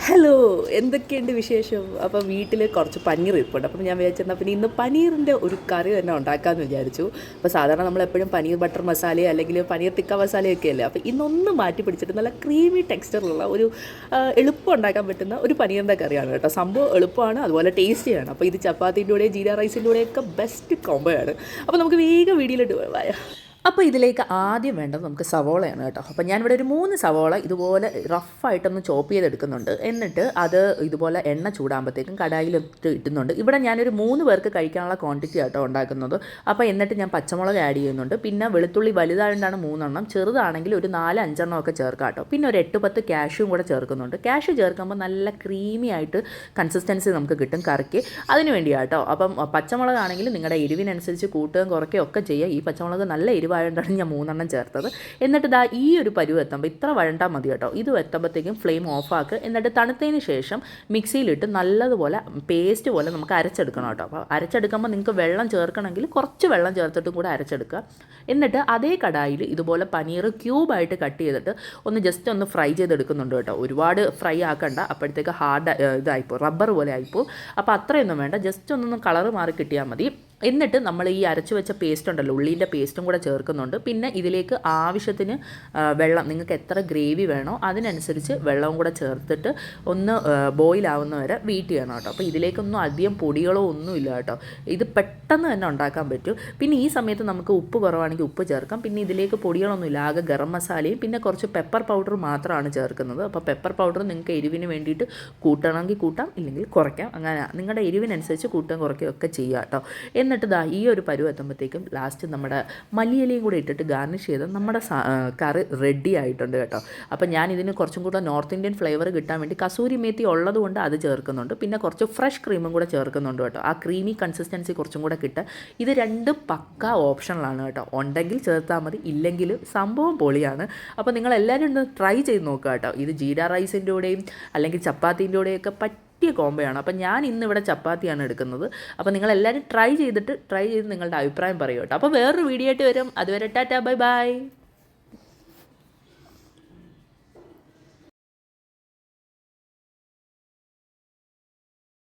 Hello, എന്തൊക്കെയുണ്ട് വിശേഷം? അപ്പോൾ വീട്ടിൽ കുറച്ച് പനീർ ഇരിപ്പുണ്ട്. അപ്പം ഞാൻ വിചാരിച്ചെന്നാൽ പിന്നെ ഇന്ന് പനീറിൻ്റെ ഒരു കറി തന്നെ ഉണ്ടാക്കാമെന്ന് വിചാരിച്ചു. അപ്പോൾ സാധാരണ നമ്മളെപ്പോഴും പനീർ ബട്ടർ മസാല അല്ലെങ്കിൽ പനീർ ടിക്ക മസാലയൊക്കെ അല്ലേ. അപ്പോൾ ഇന്നൊന്ന് മാറ്റി പിടിച്ചിട്ട് നല്ല ക്രീമി ടെക്സ്ചറുള്ള ഒരു എളുപ്പം ഉണ്ടാക്കാൻ പറ്റുന്ന ഒരു പനീറിൻ്റെ കറിയാണ് കേട്ടോ. സംഭവം എളുപ്പമാണ്, അതുപോലെ ടേസ്റ്റിയാണ്. അപ്പോൾ ഇത് ചപ്പാത്തിൻ്റെ കൂടെ ജീര റൈസിൻ്റെ കൂടെയൊക്കെ ബെസ്റ്റ് കോംബോയാണ്. അപ്പോൾ നമുക്ക് വേഗം വീഡിയോയിലിട്ട് പോയാൽ. അപ്പോൾ ഇതിലേക്ക് ആദ്യം വേണ്ടത് നമുക്ക് സവോളയാണ് കേട്ടോ. അപ്പോൾ ഞാനിവിടെ ഒരു 3 സവോള ഇതുപോലെ റഫായിട്ടൊന്ന് ചോപ്പ് ചെയ്തെടുക്കുന്നുണ്ട്. എന്നിട്ട് അത് ഇതുപോലെ എണ്ണ ചൂടാകുമ്പോഴത്തേക്കും കടായിൽ ഇട്ടുന്നുണ്ട്. ഇവിടെ ഞാനൊരു 3 പേർക്ക് കഴിക്കാനുള്ള ക്വാണ്ടിറ്റി ആട്ടോ ഉണ്ടാക്കുന്നത്. അപ്പോൾ എന്നിട്ട് ഞാൻ പച്ചമുളക് ആഡ് ചെയ്യുന്നുണ്ട്. പിന്നെ വെളുത്തുള്ളി വലുതായതുകൊണ്ടാണ് 3 ചെറുതാണെങ്കിൽ ഒരു 4-5 ഒക്കെ ചേർക്കാം കേട്ടോ. പിന്നെ ഒരു 8-10 കാഷ്യൂം കൂടെ ചേർക്കുന്നുണ്ട്. കാഷ്യൂ ചേർക്കുമ്പോൾ നല്ല ക്രീമി ആയിട്ട് കൺസിസ്റ്റൻസി നമുക്ക് കിട്ടും കറിക്ക്. അതിന് വേണ്ടിയാട്ടോ. അപ്പം പച്ചമുളകാണെങ്കിൽ നിങ്ങളുടെ എരിവിനനുസരിച്ച് കൂട്ടുകയും കുറയ്ക്കുകയും ഒക്കെ ചെയ്യുക. ഈ പച്ചമുളക് നല്ല എരിവായതുകൊണ്ടാണ് ഞാൻ 3 ചേർത്തത്. എന്നിട്ട് ഇതാ ഈ ഒരു പരുവ് എത്തുമ്പോൾ ഇത്ര വഴണ്ടാൽ മതി കേട്ടോ. ഇത് എത്തുമ്പോഴത്തേക്കും ഫ്ലെയിം ഓഫാക്കുക. എന്നിട്ട് തണുത്തതിന് ശേഷം മിക്സിയിലിട്ട് നല്ലതുപോലെ പേസ്റ്റ് പോലെ നമുക്ക് അരച്ചെടുക്കണം കേട്ടോ. അപ്പോൾ അരച്ചെടുക്കുമ്പോൾ നിങ്ങൾക്ക് വെള്ളം ചേർക്കണമെങ്കിൽ കുറച്ച് വെള്ളം ചേർത്തിട്ടും കൂടെ അരച്ചെടുക്കുക. എന്നിട്ട് അതേ കടായിൽ ഇതുപോലെ പനീർ ക്യൂബായിട്ട് കട്ട് ചെയ്തിട്ട് ജസ്റ്റ് ഒന്ന് ഫ്രൈ ചെയ്തെടുക്കുന്നുണ്ട് കേട്ടോ. ഒരുപാട് ഫ്രൈ ആക്കണ്ട, അപ്പോഴത്തേക്ക് ഹാർഡ് ഇതായിപ്പോൾ റബ്ബർ പോലെ ആയിപ്പോൾ. അപ്പോൾ അത്രയൊന്നും വേണ്ട, ജസ്റ്റ് ഒന്ന് കളറ് മാറി കിട്ടിയാൽ മതി. എന്നിട്ട് നമ്മൾ ഈ അരച്ച് വെച്ച പേസ്റ്റ് ഉണ്ടല്ലോ, ഉള്ളീൻ്റെ പേസ്റ്റും കൂടെ ചേർക്കുന്നുണ്ട്. പിന്നെ ഇതിലേക്ക് ആവശ്യത്തിന് വെള്ളം, നിങ്ങൾക്ക് എത്ര ഗ്രേവി വേണോ അതിനനുസരിച്ച് വെള്ളവും കൂടെ ചേർത്തിട്ട് ഒന്ന് ബോയിലാവുന്ന വരെ വെയിറ്റ് ചെയ്യണം കേട്ടോ. അപ്പോൾ ഇതിലേക്കൊന്നും അധികം പൊടികളോ ഒന്നുമില്ല കേട്ടോ. ഇത് പെട്ടെന്ന് തന്നെ ഉണ്ടാക്കാൻ പറ്റും. പിന്നെ ഈ സമയത്ത് നമുക്ക് ഉപ്പ് കുറവാണെങ്കിൽ ഉപ്പ് ചേർക്കാം. പിന്നെ ഇതിലേക്ക് പൊടികളൊന്നുമില്ല, ആകെ ഗരം മസാലയും പിന്നെ കുറച്ച് പെപ്പർ പൗഡർ മാത്രമാണ് ചേർക്കുന്നത്. അപ്പോൾ പെപ്പർ പൗഡർ നിങ്ങൾക്ക് എരിവിന് വേണ്ടിയിട്ട് കൂട്ടണമെങ്കിൽ കൂട്ടാം, ഇല്ലെങ്കിൽ കുറയ്ക്കാം. അങ്ങനെ നിങ്ങളുടെ എരിവിനനുസരിച്ച് കൂട്ടാൻ കുറയ്ക്കുകയൊക്കെ ചെയ്യുക കേട്ടോ. എന്നിട്ട് ഈ ഒരു പരുവ് എത്തുമ്പോഴത്തേക്കും ലാസ്റ്റ് നമ്മുടെ മല്ലിയിലയും കൂടെ ഇട്ടിട്ട് ഗാർണിഷ് ചെയ്ത് നമ്മുടെ കറി റെഡി ആയിട്ടുണ്ട് കേട്ടോ. അപ്പോൾ ഞാൻ ഇതിന് കുറച്ചും കൂടെ നോർത്ത് ഇന്ത്യൻ ഫ്ലേവർ കിട്ടാൻ വേണ്ടി കസൂരി മേത്തി ഉള്ളതുകൊണ്ട് അത് ചേർക്കുന്നുണ്ട്. പിന്നെ കുറച്ച് ഫ്രഷ് ക്രീമും കൂടെ ചേർക്കുന്നുണ്ട് കേട്ടോ. ആ ക്രീമി കൺസിസ്റ്റൻസി കുറച്ചും കൂടെ കിട്ടുക. ഇത് രണ്ടും പക്ക ഓപ്ഷണലാണ് കേട്ടോ. ഉണ്ടെങ്കിൽ ചേർത്താൽ മതി, ഇല്ലെങ്കിൽ സംഭവം പൊളിയാണ്. അപ്പോൾ നിങ്ങളെല്ലാവരും ഒന്ന് ട്രൈ ചെയ്ത് നോക്കുക കേട്ടോ. ഇത് ജീര റൈസിൻ്റെ കൂടെയും അല്ലെങ്കിൽ ചപ്പാത്തിൻ്റെ കൂടെയൊക്കെ പറ്റിയ കോംബോയാണ്. അപ്പം ഞാൻ ഇന്നിവിടെ ചപ്പാത്തിയാണ് എടുക്കുന്നത്. അപ്പോൾ നിങ്ങളെല്ലാവരും ട്രൈ ചെയ്ത് നിങ്ങളുടെ അഭിപ്രായം പറയൂ കേട്ടോ. അപ്പോൾ വേറൊരു വീഡിയോ ആയിട്ട് വരും. അതുവരെ ടാറ്റാ, ബൈ ബൈ.